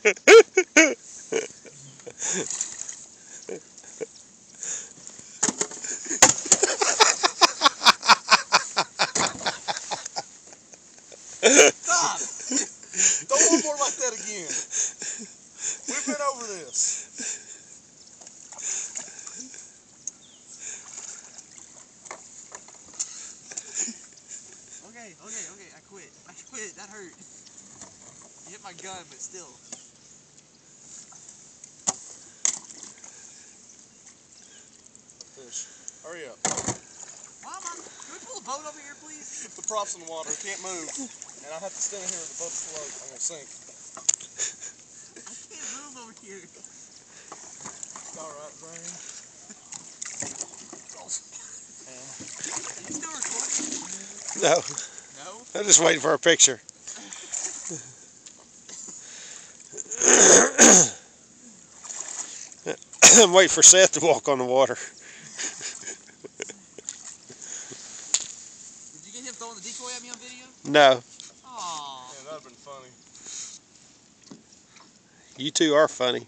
Stop! Don't one more like that again. We've been over this. Okay, I quit. That hurt. You hit my gun, but still. Fish. Hurry up. Mama, can we pull the boat over here, please? Put the props in the water. It can't move. And I have to stand here with the boat afloat. I'm going to sink. I can't move over here. It's alright, Zane. Are you still recording? No, No? I'm just waiting for a picture. I'm waiting for Seth to walk on the water. Did you get him throwing the decoy at me on video? No, Aww. Yeah, that would have been funny. you two are funny.